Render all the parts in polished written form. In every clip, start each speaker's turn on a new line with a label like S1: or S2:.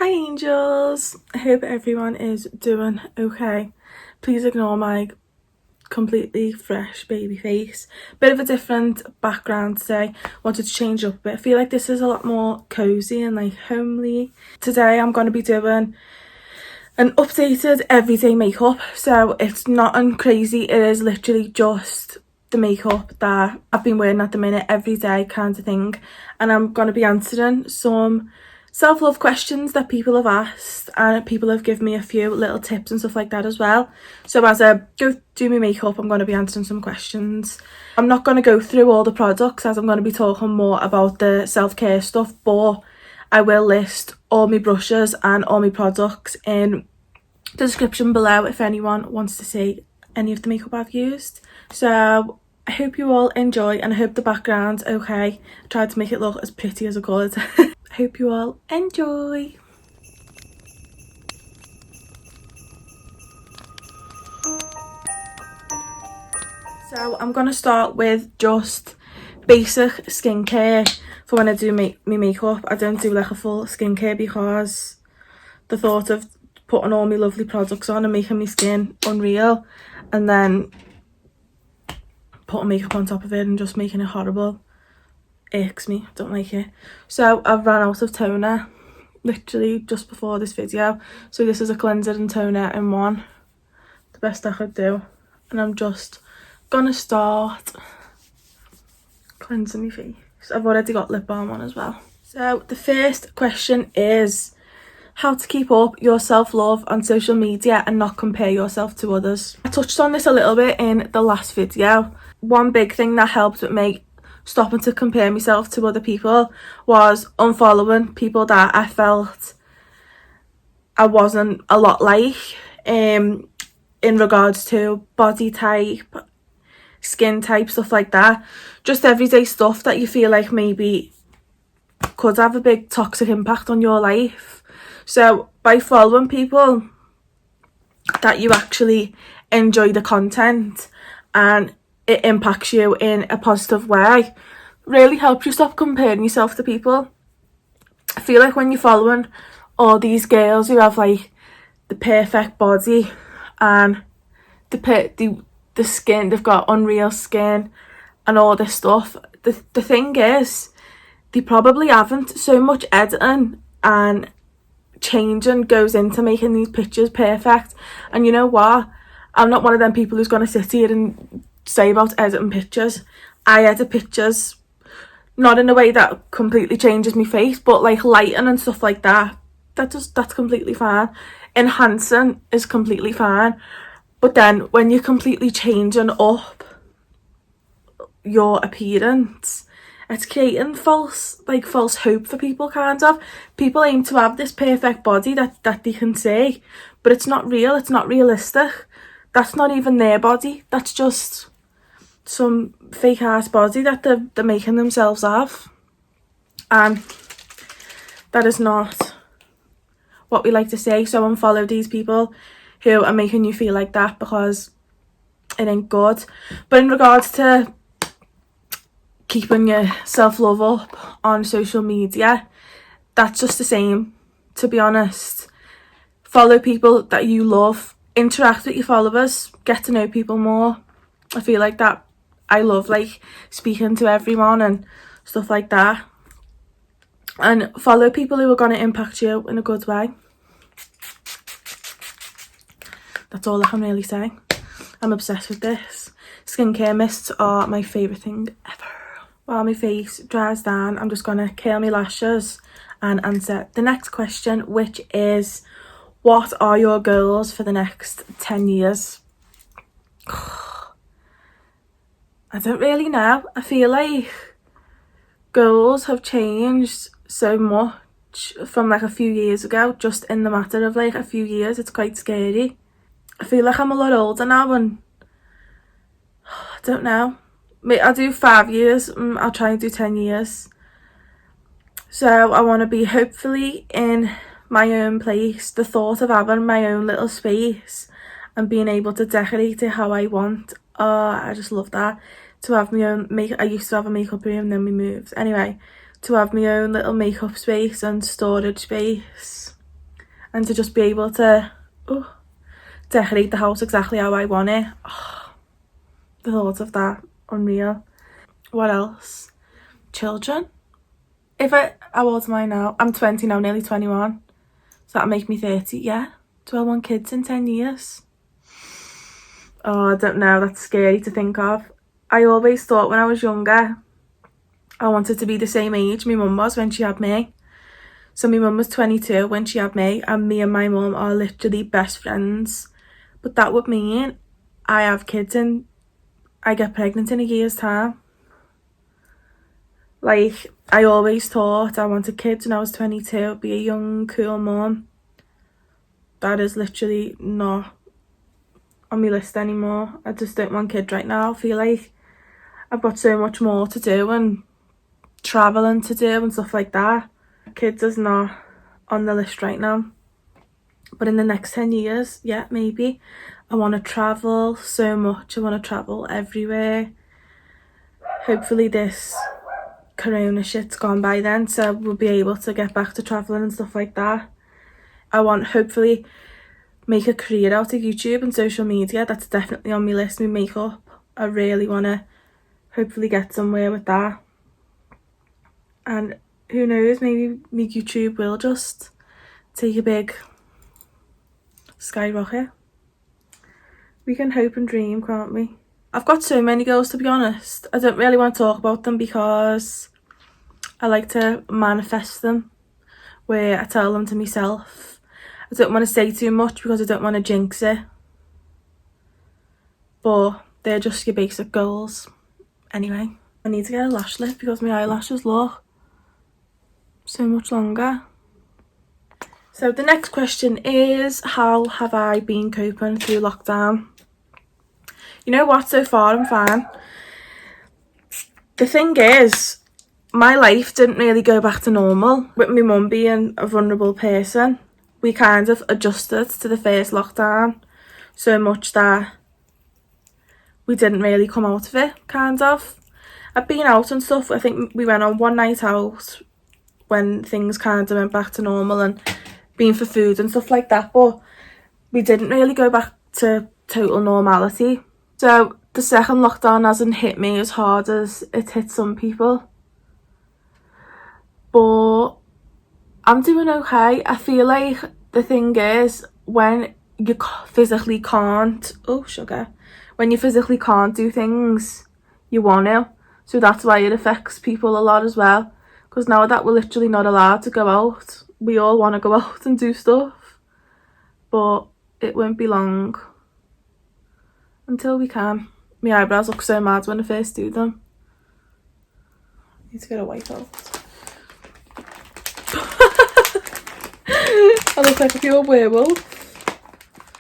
S1: Hi angels, I hope everyone is doing okay. Please ignore my completely fresh baby face. Bit of a different background today, wanted to change up a bit. I feel like this is a lot more cozy and like homely. Today I'm going to be doing an updated everyday makeup, so it's not crazy, it is literally just the makeup that I've been wearing at the minute every day kind of thing, and I'm going to be answering some self-love questions that people have asked, and people have given me a few little tips and stuff like that as well. So as I go do my makeup, I'm going to be answering some questions. I'm not going to go through all the products as I'm going to be talking more about the self-care stuff, but I will list all my brushes and all my products in the description below if anyone wants to see any of the makeup I've used. So I hope you all enjoy, and I hope the background's okay. I tried to make it look as pretty as I could. I hope you all enjoy. So I'm going to start with just basic skincare for when I do my makeup. I don't do like a full skincare because the thought of putting all my lovely products on and making my skin unreal and then putting makeup on top of it and just making it horrible irks me. Don't like it. So I've run out of toner literally just before this video, so this is a cleanser and toner in one, the best I could do, and I'm just gonna start cleansing my face. I've already got lip balm on as well. So the first question is how to keep up your self-love on social media and not compare yourself to others. I touched on this a little bit in the last video. One big thing that helped with me stopping to compare myself to other people was unfollowing people that I felt I wasn't a lot like, in regards to body type, skin type, stuff like that. Just everyday stuff that you feel like maybe could have a big toxic impact on your life. So by following people that you actually enjoy the content and it impacts you in a positive way, really helps you stop comparing yourself to people. I feel like when you're following all these girls who have like the perfect body and the skin, they've got unreal skin and all this stuff, the thing is they probably haven't. So much editing and changing goes into making these pictures perfect, and you know what, I'm not one of them people who's going to sit here and say about editing pictures. I edit pictures not in a way that completely changes my face, but like lighting and stuff like that, that's completely fine. Enhancing is completely fine, but then when you're completely changing up your appearance, it's creating false hope for people, kind of. People aim to have this perfect body that they can see, but it's not real, it's not realistic. That's not even their body, that's just some fake ass body that they're making themselves have, and that is not what we like to say. So unfollow these people who are making you feel like that, because it ain't good. But in regards to keeping your self-love up on social media, that's just the same, to be honest. Follow people that you love, interact with your followers, get to know people more. I feel like that. I love like speaking to everyone and stuff like that, and follow people who are going to impact you in a good way. That's all I can really say. I'm obsessed with this. Skincare mists are my favourite thing ever. While my face dries down, I'm just going to curl my lashes and answer the next question, which is, what are your goals for the next 10 years? I don't really know. I feel like goals have changed so much from like a few years ago, just in the matter of like a few years. It's quite scary. I feel like I'm a lot older now, and I don't know. I'll do 5 years, I'll try and do 10 years. So I want to be hopefully in my own place. The thought of having my own little space and being able to decorate it how I want, I just love that. To have my own I used to have a makeup room, then we moved. Anyway, to have my own little makeup space and storage space, and to just be able to decorate the house exactly how I want it. Oh, the thought of that, unreal. What else? Children. How old am I now? I'm 20 now, nearly 21. So that'll make me 30. Yeah. Do I want kids in 10 years? Oh, I don't know. That's scary to think of. I always thought when I was younger, I wanted to be the same age my mum was when she had me. So my mum was 22 when she had me, and me and my mum are literally best friends. But that would mean I have kids and I get pregnant in a year's time. Like, I always thought I wanted kids when I was 22, be a young, cool mum. That is literally not on my list anymore. I just don't want kids right now. I feel like I've got so much more to do and travelling to do and stuff like that. Kids is not on the list right now. But in the next 10 years, yeah, maybe. I want to travel so much. I want to travel everywhere. Hopefully this corona shit's gone by then, so we'll be able to get back to travelling and stuff like that. I want hopefully make a career out of YouTube and social media. That's definitely on my list. My makeup, I really want to hopefully get somewhere with that. And who knows, maybe my YouTube will just take a big skyrocket. We can hope and dream, can't we? I've got so many goals, to be honest. I don't really want to talk about them because I like to manifest them, where I tell them to myself. I don't want to say too much because I don't want to jinx it. But they're just your basic goals. Anyway, I need to get a lash lift because my eyelashes look so much longer. So the next question is, how have I been coping through lockdown? You know what, so far I'm fine. The thing is, my life didn't really go back to normal. With my mum being a vulnerable person, we kind of adjusted to the first lockdown so much that we didn't really come out of it, kind of. I've been out and stuff. I think we went on one night out when things kind of went back to normal and been for food and stuff like that, but we didn't really go back to total normality. So the second lockdown hasn't hit me as hard as it hit some people, but I'm doing okay. I feel like the thing is, when you physically can't, when you physically can't do things, you want to. So that's why it affects people a lot as well. Because now that we're literally not allowed to go out, we all want to go out and do stuff. But it won't be long until we can. My eyebrows look so mad when I first do them. I need to get a white out. I look like a pure werewolf.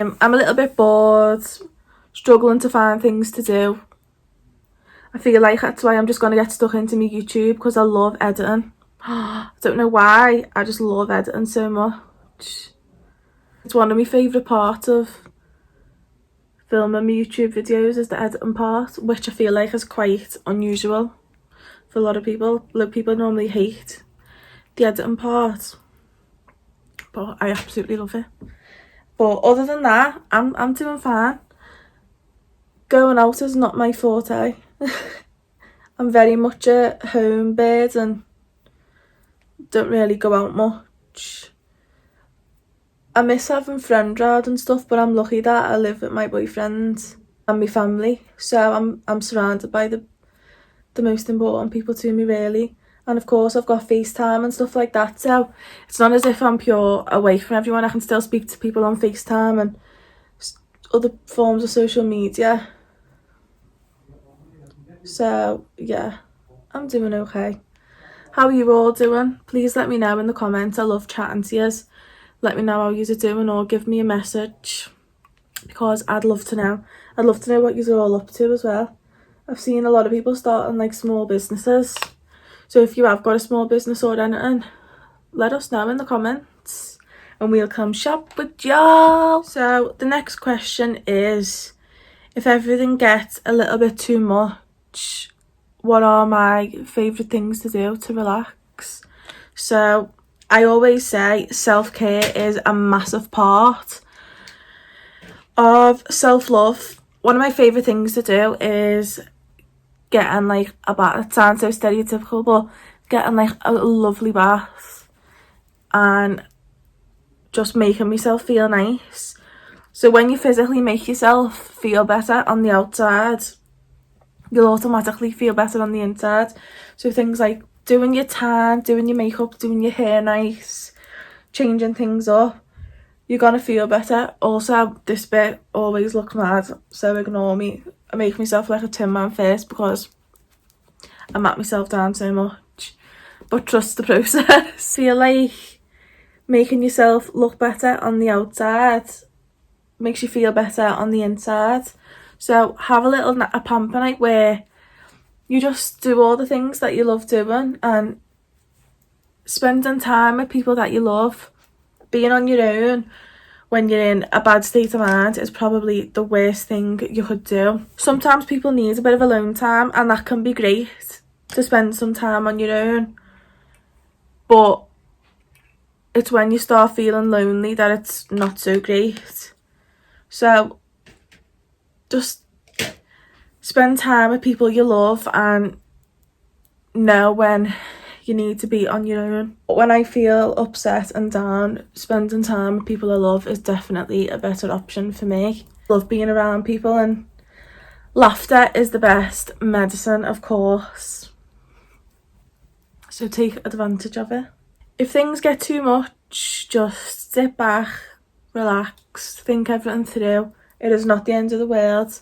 S1: I'm a little bit bored, struggling to find things to do. I feel like that's why I'm just going to get stuck into my YouTube, because I love editing. I don't know why, I just love editing so much. It's one of my favourite parts of filming my YouTube videos, is the editing part, which I feel like is quite unusual for a lot of people. A lot of people normally hate the editing part, but I absolutely love it. But other than that, I'm doing fine. Going out is not my forte. I'm very much a home bird and don't really go out much. I miss having friend rad and stuff, but I'm lucky that I live with my boyfriend and my family, so I'm surrounded by the most important people to me, really. And of course I've got FaceTime and stuff like that, so it's not as if I'm pure away from everyone. I can still speak to people on FaceTime and other forms of social media. So yeah, I'm doing okay. How are you all doing? Please let me know in the comments. I love chatting to yous. Let me know how yous are doing, or give me a message, because I'd love to know. I'd love to know what yous are all up to as well. I've seen a lot of people starting like small businesses. So if you have got a small business or anything, let us know in the comments and we'll come shop with y'all. So the next question is, if everything gets a little bit too much, what are my favourite things to do to relax? So I always say self-care is a massive part of self-love. One of my favourite things to do is getting like a bath. It sounds so stereotypical, but getting like a lovely bath and just making myself feel nice. So when you physically make yourself feel better on the outside, you'll automatically feel better on the inside. So things like doing your tan, doing your makeup, doing your hair nice, changing things up, you're gonna feel better. Also, this bit always looks mad, so ignore me. I make myself like a Tin Man first because I mat myself down so much. But trust the process. Feel like making yourself look better on the outside makes you feel better on the inside. So have a pamper night where you just do all the things that you love doing, and spending time with people that you love. Being on your own when you're in a bad state of mind is probably the worst thing you could do. Sometimes people need a bit of alone time, and that can be great to spend some time on your own, but it's when you start feeling lonely that it's not so great. So just spend time with people you love and know when you need to be on your own. When I feel upset and down, spending time with people I love is definitely a better option for me. I love being around people, and laughter is the best medicine, of course. So take advantage of it. If things get too much, just sit back, relax, think everything through. It is not the end of the world.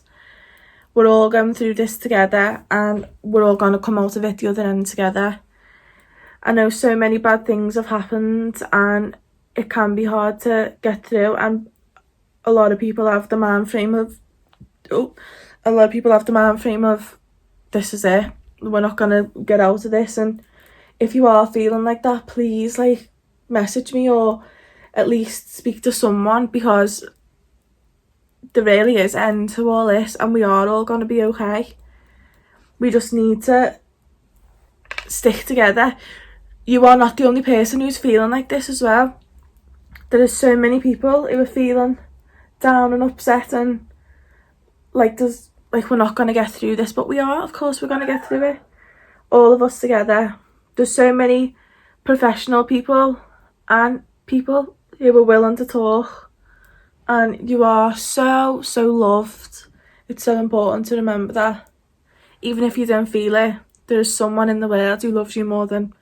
S1: We're all going through this together, and we're all going to come out of it the other end together. I know so many bad things have happened, and it can be hard to get through, and a lot of people have the mind frame of this is it, we're not going to get out of this. And if you are feeling like that, please like message me or at least speak to someone, because there really is an end to all this and we are all going to be okay. We just need to stick together. You are not the only person who's feeling like this as well. There are so many people who are feeling down and upset, and like we're not going to get through this, but we are. Of course we're going to get through it, all of us together. There's so many professional people and people who are willing to talk, and you are so loved. It's so important to remember that. Even if you don't feel it, there is someone in the world who loves you more than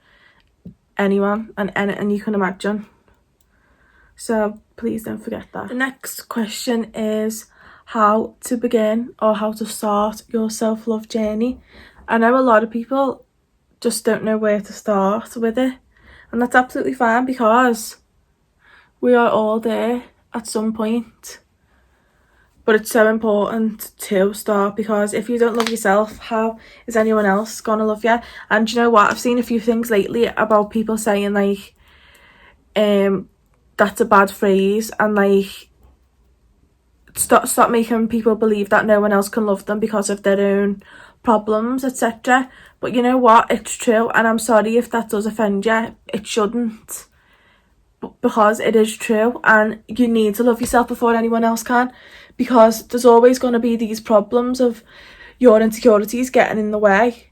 S1: anyone and anything you can imagine. So please don't forget that. The next question is how to begin or how to start your self-love journey. I know a lot of people just don't know where to start with it, and that's absolutely fine, because we are all there at some point. But it's so important to start, because if you don't love yourself, how is anyone else gonna love you? And you know what, I've seen a few things lately about people saying like that's a bad phrase, and like stop making people believe that no one else can love them because of their own problems, etc. But you know what, it's true, and I'm sorry if that does offend you. It shouldn't, because it is true, and you need to love yourself before anyone else can, because there's always going to be these problems of your insecurities getting in the way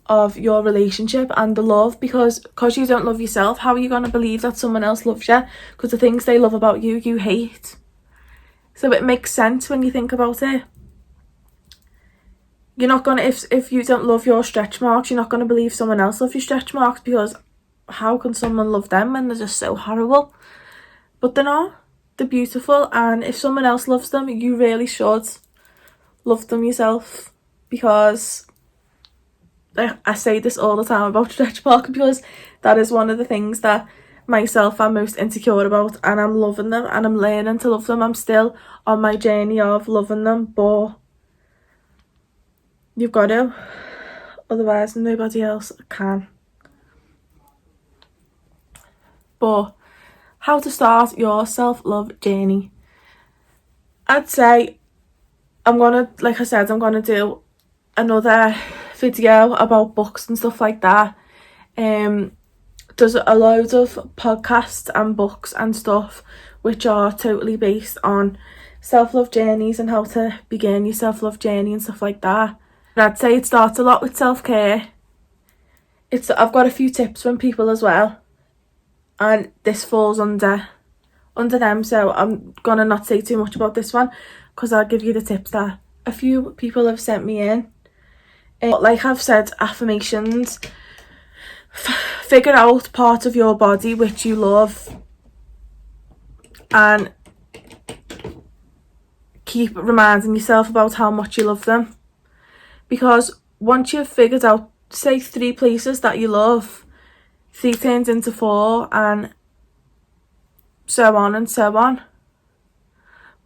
S1: of your relationship and the love, because you don't love yourself, how are you going to believe that someone else loves you? Because the things they love about you, you hate. So it makes sense when you think about it. You're not gonna, if you don't love your stretch marks, you're not gonna believe someone else loves your stretch marks, because how can someone love them when they're just so horrible? But they're not. They're beautiful, and if someone else loves them, you really should love them yourself, because I say this all the time about stretch marks, because that is one of the things that myself I'm most insecure about, and I'm loving them and I'm learning to love them. I'm still on my journey of loving them, but you've got to, otherwise nobody else can. But how to start your self-love journey? I'd say I'm gonna do another video about books and stuff like that. there's a load of podcasts and books and stuff which are totally based on self-love journeys and how to begin your self-love journey and stuff like that. And I'd say it starts a lot with self-care. I've got a few tips from people as well, and this falls under them, so I'm gonna not say too much about this one because I'll give you the tips that a few people have sent me in. Like I've said, affirmations. Figure out part of your body which you love and keep reminding yourself about how much you love them, because once you've figured out, say, 3 places that you love, 3 turns into 4 and so on and so on.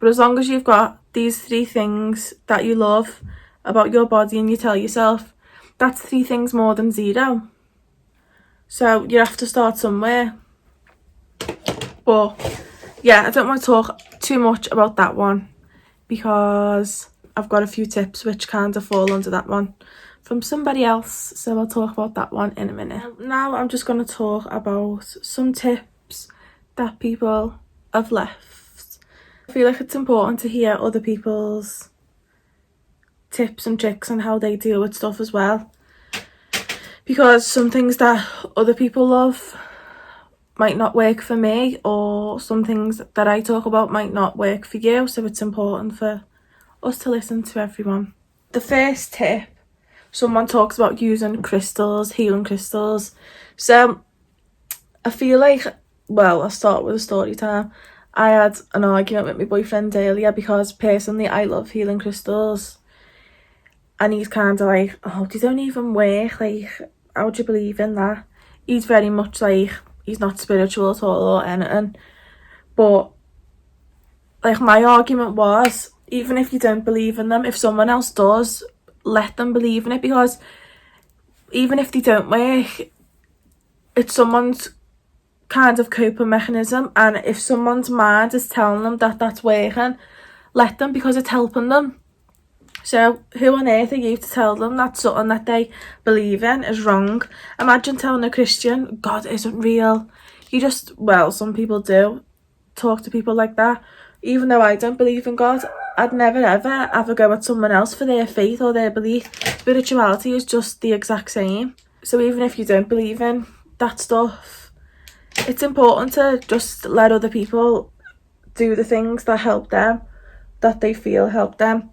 S1: But as long as you've got these 3 things that you love about your body and you tell yourself, that's 3 things more than 0. So you have to start somewhere. But yeah, I don't want to talk too much about that one because I've got a few tips which kind of fall under that one from somebody else, so I'll talk about that one in a minute. Now I'm just going to talk about some tips that people have left. I feel like it's important to hear other people's tips and tricks and how they deal with stuff as well, because some things that other people love might not work for me, or some things that I talk about might not work for you, so it's important for us to listen to everyone. The first tip, someone talks about using crystals, healing crystals. So I feel like, well, I'll start with a story time. I had an argument with my boyfriend earlier because personally I love healing crystals, and he's kind of like, oh, they don't even work, like, how do you believe in that? He's very much like, he's not spiritual at all or anything. But like, my argument was, even if you don't believe in them, if someone else does, let them believe in it, because even if they don't work, it's someone's kind of coping mechanism, and if someone's mind is telling them that that's working, let them, because it's helping them. So who on earth are you to tell them that something that they believe in is wrong? Imagine telling a Christian God isn't real. You just, well, some people do talk to people like that. Even though I don't believe in God, I'd never ever have a go at someone else for their faith or their belief. Spirituality is just the exact same. So even if you don't believe in that stuff, it's important to just let other people do the things that help them, that they feel help them.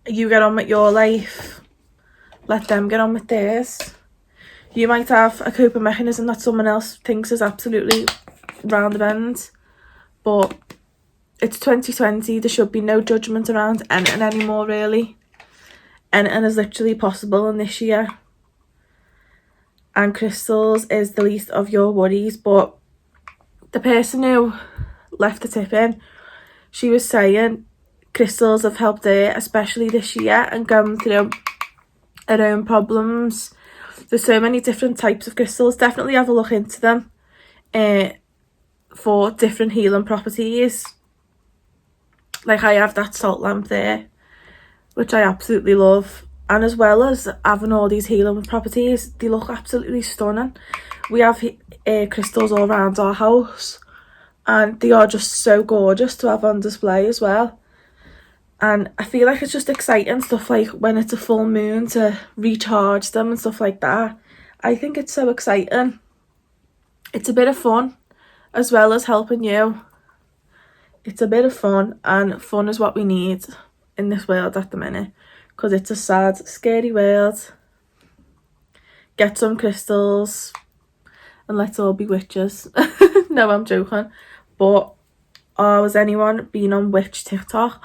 S1: You get on with your life, let them get on with theirs. You might have a coping mechanism that someone else thinks is absolutely round the bend, but it's 2020, there should be no judgment around anything anymore, really. Anything is literally possible in this year, and crystals is the least of your worries. But the person who left the tip in, she was saying crystals have helped her, especially this year, and gone through her own problems. There's so many different types of crystals. Definitely have a look into them for different healing properties. Like, I have that salt lamp there, which I absolutely love, and as well as having all these healing properties, they look absolutely stunning. We have crystals all around our house, and they are just so gorgeous to have on display as well. And I feel like it's just exciting stuff, like when it's a full moon, to recharge them and stuff like that. I think it's so exciting. It's a bit of fun as well as helping you. It's a bit of fun, and fun is what we need in this world at the minute, because it's a sad, scary world. Get some crystals and let's all be witches. No, I'm joking. But has anyone been on witch TikTok?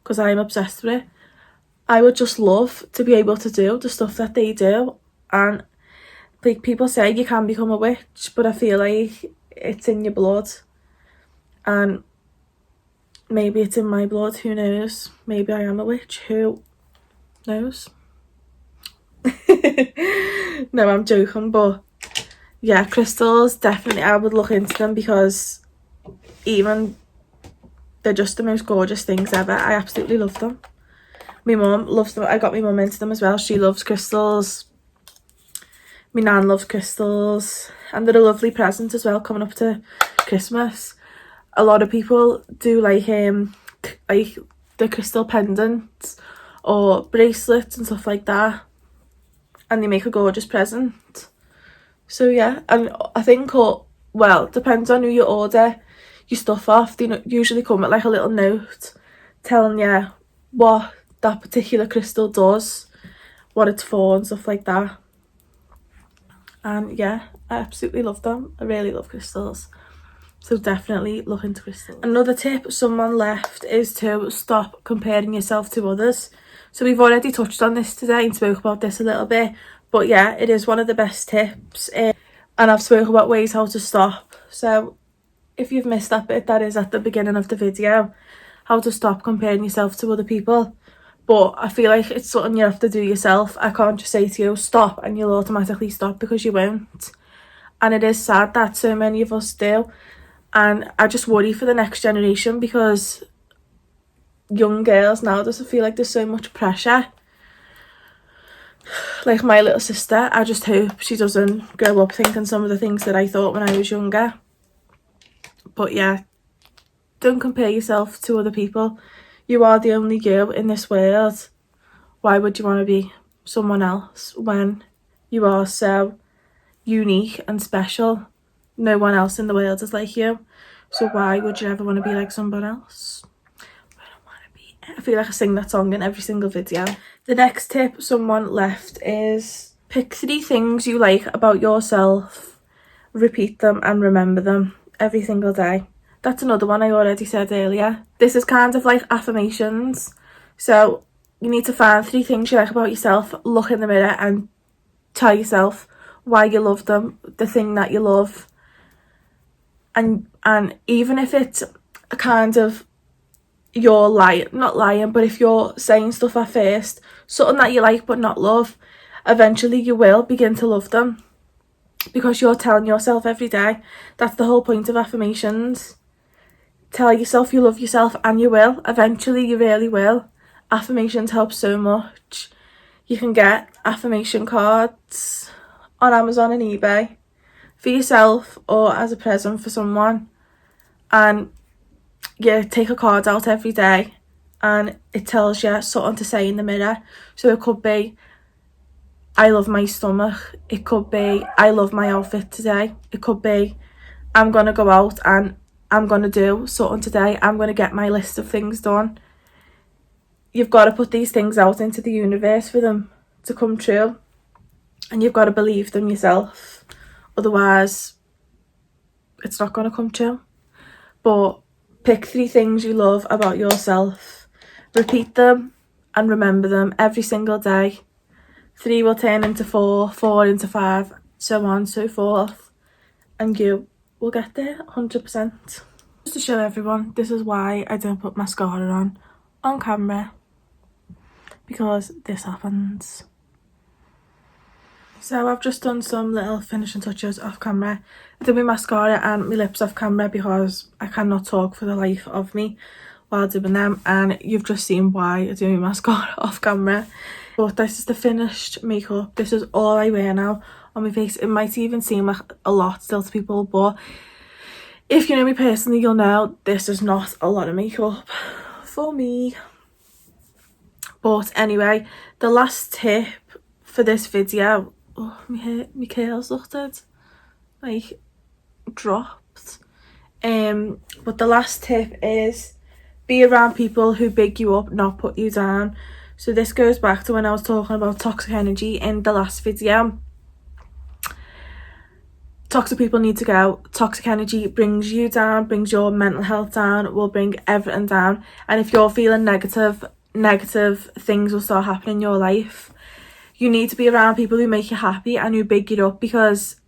S1: Because I'm obsessed with it. I would just love to be able to do the stuff that they do. And like, people say you can become a witch, but I feel like it's in your blood. And maybe it's in my blood, who knows? Maybe I am a witch, who knows? No, I'm joking, but yeah, crystals, definitely I would look into them, because even they're just the most gorgeous things ever. I absolutely love them. My mum loves them. I got my mum into them as well. She loves crystals. My nan loves crystals, and they're a lovely present as well coming up to Christmas. A lot of people do like the crystal pendants or bracelets and stuff like that, and they make a gorgeous present. So yeah, and I think, well, depends on who you order your stuff off. They usually come with like a little note telling you what that particular crystal does, what it's for and stuff like that. And yeah, I absolutely love them. I really love crystals. So definitely look into crystals. Another tip someone left is to stop comparing yourself to others. So we've already touched on this today and spoke about this a little bit. But yeah, it is one of the best tips. And I've spoken about ways how to stop. So if you've missed that bit, that is at the beginning of the video. How to stop comparing yourself to other people. But I feel like it's something you have to do yourself. I can't just say to you, stop, and you'll automatically stop, because you won't. And it is sad that so many of us do. And I just worry for the next generation, because young girls now, doesn't feel like there's so much pressure. Like my little sister, I just hope she doesn't grow up thinking some of the things that I thought when I was younger. But yeah, don't compare yourself to other people. You are the only you in this world. Why would you want to be someone else when you are so unique and special? No one else in the world is like you. So why would you ever want to be like someone else? I feel like I sing that song in every single video. The next tip someone left is pick 3 things you like about yourself, repeat them and remember them every single day. That's another one I already said earlier. This is kind of like affirmations. So you need to find 3 things you like about yourself, look in the mirror and tell yourself why you love them, the thing that you love. And even if it's a kind of, you're not lying, but if you're saying stuff at first, something that you like but not love, eventually you will begin to love them, because you're telling yourself every day. That's the whole point of affirmations. Tell yourself you love yourself and you will. Eventually you really will. Affirmations help so much. You can get affirmation cards on Amazon and eBay for yourself or as a present for someone. And yeah, take a card out every day and it tells you something to say in the mirror. So it could be, I love my stomach. It could be, I love my outfit today. It could be, I'm going to go out and I'm going to do something today. I'm going to get my list of things done. You've got to put these things out into the universe for them to come true. And you've got to believe them yourself. Otherwise, it's not going to come true. But pick 3 things you love about yourself. Repeat them and remember them every single day. 3 will turn into 4, 4 into 5, so on, so forth. And you will get there 100%. Just to show everyone, this is why I don't put mascara on camera. Because this happens. So I've just done some little finishing touches off camera. I did my mascara and my lips off camera because I cannot talk for the life of me while doing them. And you've just seen why I do my mascara off camera. But this is the finished makeup. This is all I wear now on my face. It might even seem like a lot still to people, but if you know me personally, you'll know this is not a lot of makeup for me. But anyway, the last tip for this video, oh, my curls looked like dropped. But the last tip is be around people who big you up, not put you down. So this goes back to when I was talking about toxic energy in the last video. Toxic people need to go. Toxic energy brings you down, brings your mental health down, will bring everything down. And if you're feeling negative things will start happening in your life. You need to be around people who make you happy and who big you up, because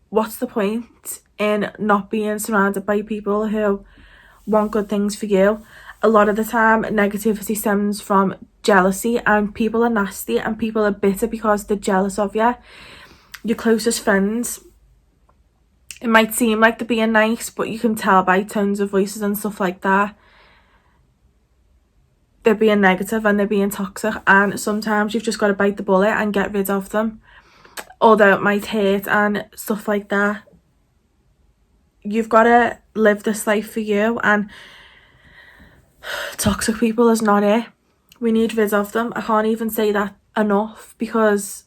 S1: what's the point in not being surrounded by people who want good things for you? A lot of the time negativity stems from jealousy, and people are nasty and people are bitter because they're jealous of you. Your closest friends, it might seem like they're being nice, but you can tell by tones of voices and stuff like that they're being negative and they're being toxic, and sometimes you've just got to bite the bullet and get rid of them. although it might hurt and stuff like that, you've got to live this life for you, and toxic people is not it. We need rid of them. I can't even say that enough, because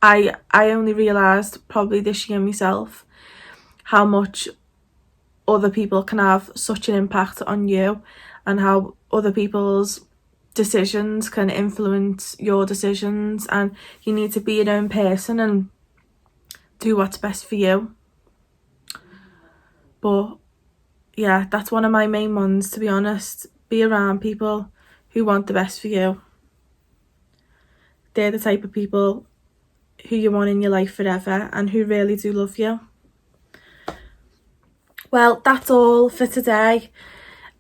S1: I only realised probably this year myself how much other people can have such an impact on you, and how other people's decisions can influence your decisions, and you need to be your own person and do what's best for you. But yeah, that's one of my main ones, to be honest. Be around people who want the best for you. They're the type of people who you want in your life forever and who really do love you. Well, that's all for today.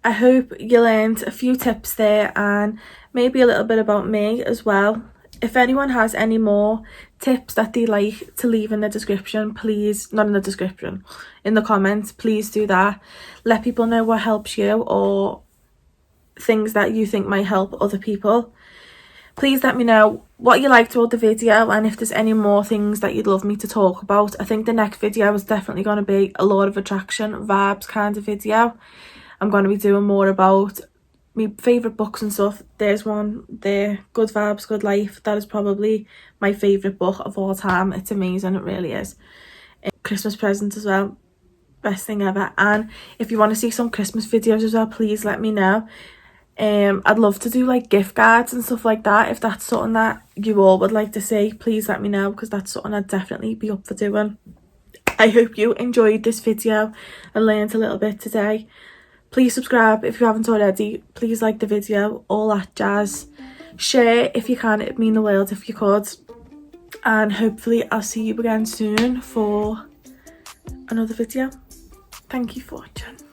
S1: I hope you learned a few tips there, and maybe a little bit about me as well. If anyone has any more tips that they'd like to leave in the description, please, not in the description, in the comments, please do that. Let people know what helps you, or things that you think might help other people. Please let me know what you liked about the video, and if there's any more things that you'd love me to talk about. I think the next video is definitely going to be a law of attraction vibes kind of video. I'm going to be doing more about my favourite books and stuff. There's one there, Good Vibes, Good Life. That is probably my favourite book of all time. It's amazing, it really is. Christmas present as well, best thing ever. And if you want to see some Christmas videos as well, please let me know. I'd love to do like gift cards and stuff like that. If that's something that you all would like to see, please let me know, because that's something I'd definitely be up for doing. I hope you enjoyed this video and learned a little bit today. Please subscribe if you haven't already. Please like the video, all that jazz. Share if you can, it'd mean the world if you could. And hopefully I'll see you again soon for another video. Thank you for watching.